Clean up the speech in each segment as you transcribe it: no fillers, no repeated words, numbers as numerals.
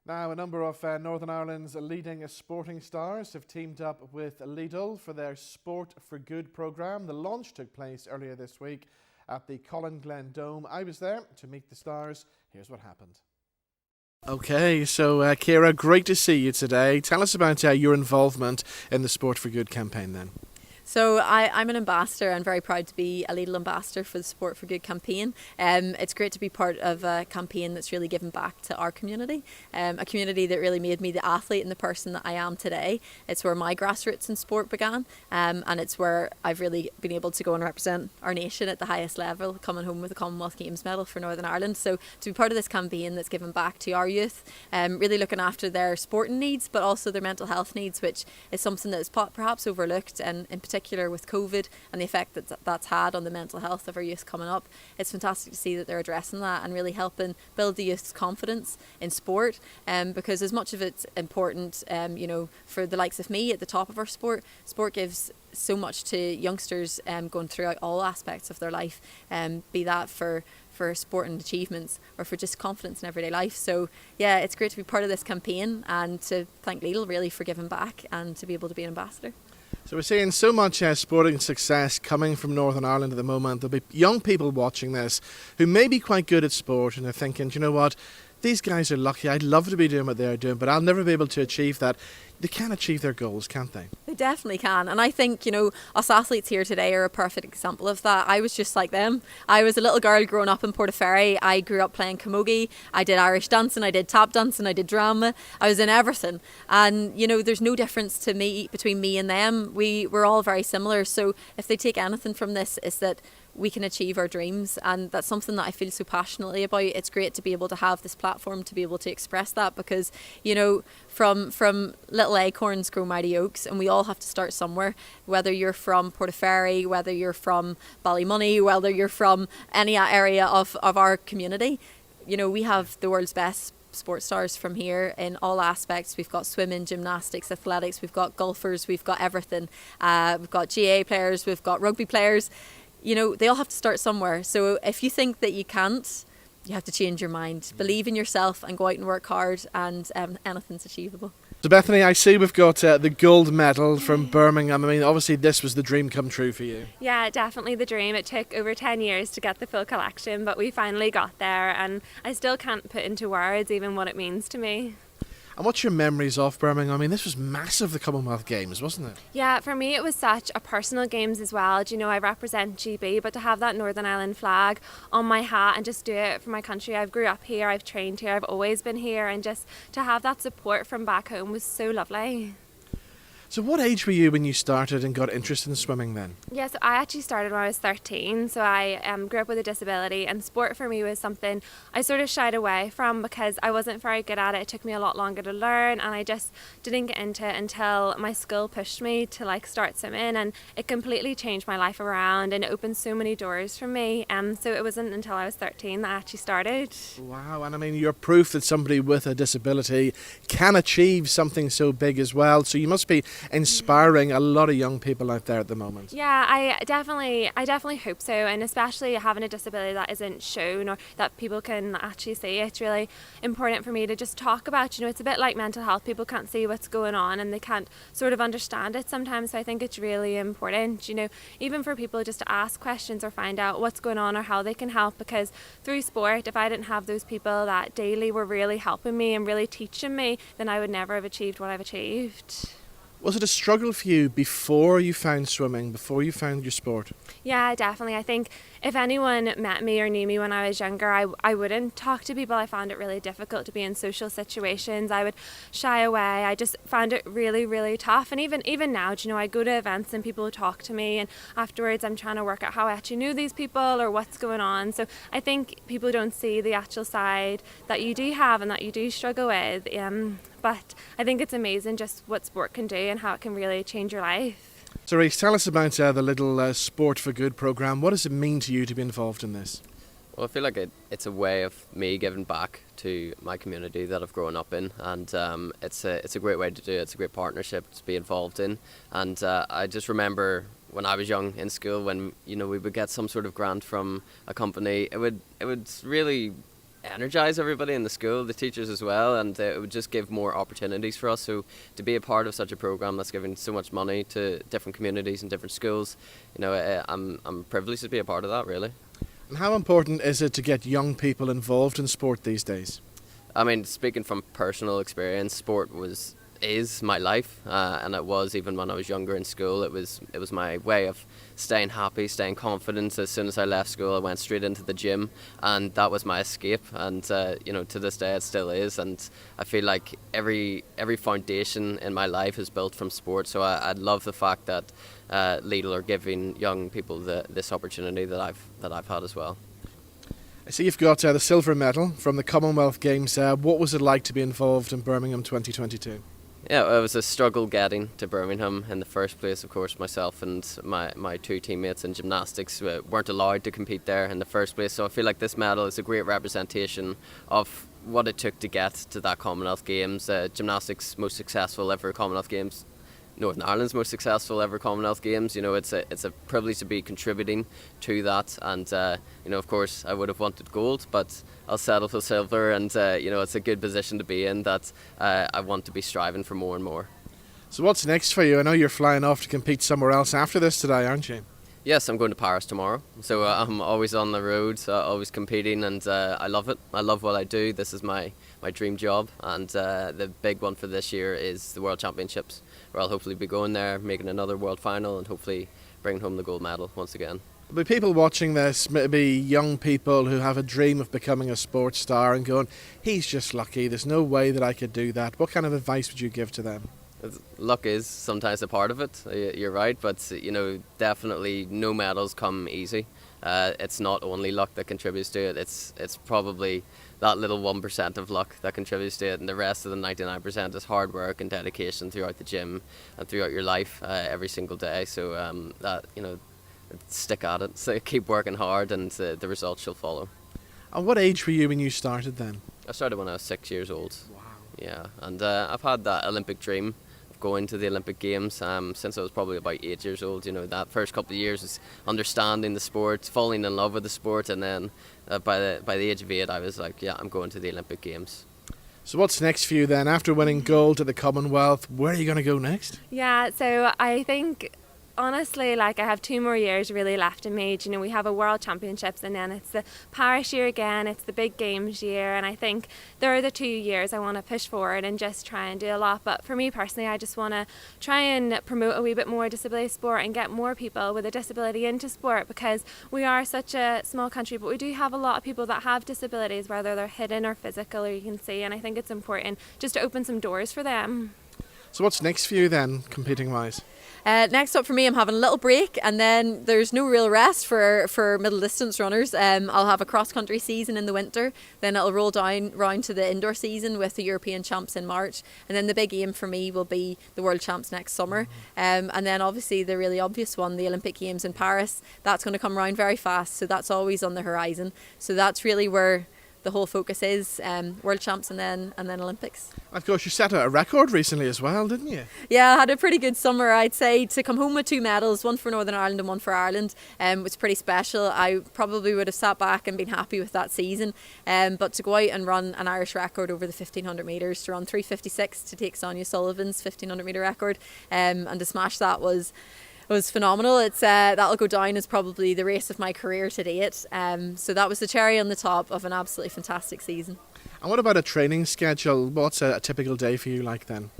Now, a number of Northern Ireland's leading sporting stars have teamed up with Lidl for their Sport for Good programme. The launch took place earlier this week at the Colin Glen Dome. I was there to meet the stars. Here's what happened. Okay, so Ciara, great to see you today. Tell us about your involvement in the Sport for Good campaign then. So I'm an ambassador and very proud to be a Lidl ambassador for the Sport for Good campaign. It's great to be part of a campaign that's really given back to our community, a community that really made me the athlete and the person that I am today. It's where my grassroots in sport began, and it's where I've really been able to go and represent our nation at the highest level, coming home with a Commonwealth Games medal for Northern Ireland. So to be part of this campaign that's given back to our youth, really looking after their sporting needs but also their mental health needs, which is something that is perhaps overlooked, and in particular with COVID and the effect that's had on the mental health of our youth coming up. It's fantastic to see that they're addressing that and really helping build the youth's confidence in sport, because as much of it's important for the likes of me at the top of our sport gives so much to youngsters going throughout all aspects of their life, be that for sporting achievements or for just confidence in everyday life. So yeah, it's great to be part of this campaign and to thank Lidl really for giving back and to be able to be an ambassador. So we're seeing so much sporting success coming from Northern Ireland at the moment. There'll be young people watching this who may be quite good at sport and are thinking, you know what, these guys are lucky. I'd love to be doing what they're doing, but I'll never be able to achieve that. They can achieve their goals, can't they? They definitely can. And I think, us athletes here today are a perfect example of that. I was just like them. I was a little girl growing up in Portaferry. I grew up playing camogie. I did Irish dancing. I did tap dancing. I did drama. I was in everything. And, there's no difference between me and them. We're all very similar. So if they take anything from this, it's that we can achieve our dreams, and that's something that I feel so passionately about. It's great to be able to have this platform to be able to express that, because from little acorns grow mighty oaks, and we all have to start somewhere, whether you're from Portaferry, whether you're from Ballymoney, whether you're from any area of our community. We have the world's best sports stars from here in all aspects. We've got swimming, gymnastics, athletics, we've got golfers, we've got everything. We've got GA players, we've got rugby players. They all have to start somewhere. So if you think that you can't, you have to change your mind. Believe in yourself and go out and work hard, and anything's achievable. So Bethany, I see we've got the gold medal from Birmingham. I mean, obviously this was the dream come true for you. Yeah, definitely the dream. It took over 10 years to get the full collection, but we finally got there, and I still can't put into words even what it means to me. And what's your memories of Birmingham? I mean, this was massive, the Commonwealth Games, wasn't it? Yeah, for me it was such a personal games as well. I represent GB, but to have that Northern Ireland flag on my hat and just do it for my country. I've grew up here, I've trained here, I've always been here, and just to have that support from back home was so lovely. So what age were you when you started and got interested in swimming then? Yeah, so I actually started when I was 13. So I grew up with a disability, and sport for me was something I sort of shied away from because I wasn't very good at it. It took me a lot longer to learn, and I just didn't get into it until my school pushed me to start swimming, and it completely changed my life around and it opened so many doors for me. So it wasn't until I was 13 that I actually started. Wow, and I mean, you're proof that somebody with a disability can achieve something so big as well. So you must be inspiring a lot of young people out there at the moment. Yeah, I definitely hope so, and especially having a disability that isn't shown or that people can actually see. It's really important for me to just talk about, it's a bit like mental health. People can't see what's going on and they can't sort of understand it sometimes, so I think it's really important, even for people just to ask questions or find out what's going on or how they can help, because through sport, if I didn't have those people that daily were really helping me and really teaching me, then I would never have achieved what I've achieved. Was it a struggle for you before you found swimming, before you found your sport? Yeah, definitely. I think if anyone met me or knew me when I was younger, I wouldn't talk to people. I found it really difficult to be in social situations. I would shy away. I just found it really, really tough. And even now, I go to events and people talk to me, and afterwards I'm trying to work out how I actually knew these people or what's going on. So I think people don't see the actual side that you do have and that you do struggle with. But I think it's amazing just what sport can do and how it can really change your life. So Reece, tell us about the little Sport for Good programme. What does it mean to you to be involved in this? Well, I feel like it's a way of me giving back to my community that I've grown up in, and it's a great way to do it. It's a great partnership to be involved in, and I just remember when I was young in school, when we would get some sort of grant from a company, it would really energize everybody in the school, the teachers as well, and it would just give more opportunities for us. So to be a part of such a program that's giving so much money to different communities and different schools, I'm privileged to be a part of that, really. And how important is it to get young people involved in sport these days? I mean, speaking from personal experience, sport is my life, and it was even when I was younger in school. It was my way of staying happy, staying confident. As soon as I left school, I went straight into the gym, and that was my escape. And to this day, it still is. And I feel like every foundation in my life is built from sport. So I love the fact that Lidl are giving young people this opportunity that I've had as well. I see you've got the silver medal from the Commonwealth Games. What was it like to be involved in Birmingham 2022? Yeah, it was a struggle getting to Birmingham in the first place. Of course, myself and my two teammates in gymnastics weren't allowed to compete there in the first place. So I feel like this medal is a great representation of what it took to get to that Commonwealth Games. Gymnastics' most successful ever Commonwealth Games. Northern Ireland's most successful ever Commonwealth Games. It's a privilege to be contributing to that, and of course I would have wanted gold, but I'll settle for silver, and it's a good position to be in that I want to be striving for more and more. So what's next for you? I know you're flying off to compete somewhere else after this today, aren't you? Yes, I'm going to Paris tomorrow, so I'm always on the road, always competing, and I love it. I love what I do. This is my dream job, and the big one for this year is the World Championships, where I'll hopefully be going there, making another world final, and hopefully bringing home the gold medal once again. There'll be people watching this, maybe young people who have a dream of becoming a sports star and going, he's just lucky, there's no way that I could do that. What kind of advice would you give to them? Luck is sometimes a part of it, you're right, but definitely no medals come easy. It's not only luck that contributes to it, it's probably that little 1% of luck that contributes to it, and the rest of the 99% is hard work and dedication throughout the gym and throughout your life every single day. So stick at it, so keep working hard, and the results shall follow. And what age were you when you started then? I started when I was 6 years old. Wow. Yeah, and I've had that Olympic dream of going to the Olympic Games since I was probably about 8 years old. That first couple of years is understanding the sport, falling in love with the sport, and then by the age of 8 I was like, yeah, I'm going to the Olympic Games. So what's next for you then? After winning gold at the Commonwealth, where are you going to go next? Yeah, so I think honestly, I have 2 more years really left in me. We have a World Championships, and then it's the Paris year again, it's the big games year, and I think there are the 2 years I want to push forward and just try and do a lot. But for me personally, I just want to try and promote a wee bit more disability sport and get more people with a disability into sport, because we are such a small country, but we do have a lot of people that have disabilities, whether they're hidden or physical, or you can see, and I think it's important just to open some doors for them. So what's next for you then, competing wise? Next up for me, I'm having a little break, and then there's no real rest for middle distance runners. I'll have a cross country season in the winter, then it'll roll down round to the indoor season with the European champs in March, and then the big aim for me will be the world champs next summer, and then obviously the really obvious one, the Olympic Games in Paris. That's going to come around very fast, so that's always on the horizon. So that's really where the whole focus is, world champs and then Olympics. Of course, you set a record recently as well, didn't you? Yeah, I had a pretty good summer. I'd say to come home with 2 medals, one for Northern Ireland and one for Ireland, was pretty special. I probably would have sat back and been happy with that season, but to go out and run an Irish record over the 1500 metres, to run 3:56 to take Sonia Sullivan's 1500 metre record, and to smash that was phenomenal. It's that'll go down as probably the race of my career to date. So that was the cherry on the top of an absolutely fantastic season. And what about a training schedule? What's a typical day for you like then?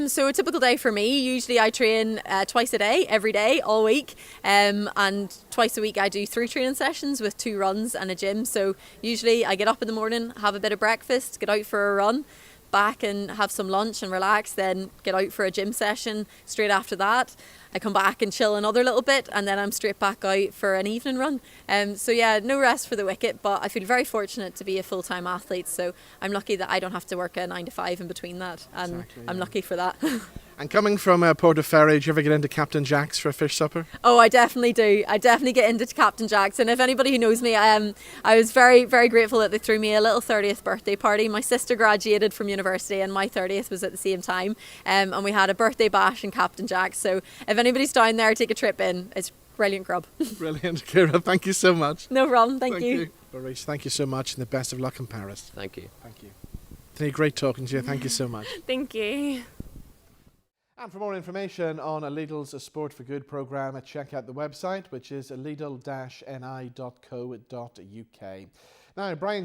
So a typical day for me, usually I train twice a day, every day, all week, and twice a week I do 3 training sessions with 2 runs and a gym. So usually I get up in the morning, have a bit of breakfast, get out for a run, back and have some lunch and relax, then get out for a gym session straight after that. I come back and chill another little bit, and then I'm straight back out for an evening run. So yeah, no rest for the wicked, but I feel very fortunate to be a full-time athlete, so I'm lucky that I don't have to work a 9 to 5 in between that, and exactly, yeah. I'm lucky for that. And coming from Portaferry, do you ever get into Captain Jack's for a fish supper? Oh, I definitely do. I definitely get into Captain Jack's, and if anybody who knows me, I was very, very grateful that they threw me a little 30th birthday party. My sister graduated from university, and my 30th was at the same time, and we had a birthday bash in Captain Jack's. So if anybody's down there, take a trip in. It's Brilliant grub. Brilliant, Ciara. Thank you so much. No problem. Thank you. Maurice, thank you so much and the best of luck in Paris. Thank you. Thank you. Anthony, great talking to you. Thank you so much. Thank you. And for more information on a Lidl's Sport for Good programme, check out the website, which is lidl-ni.co.uk. Now, Brian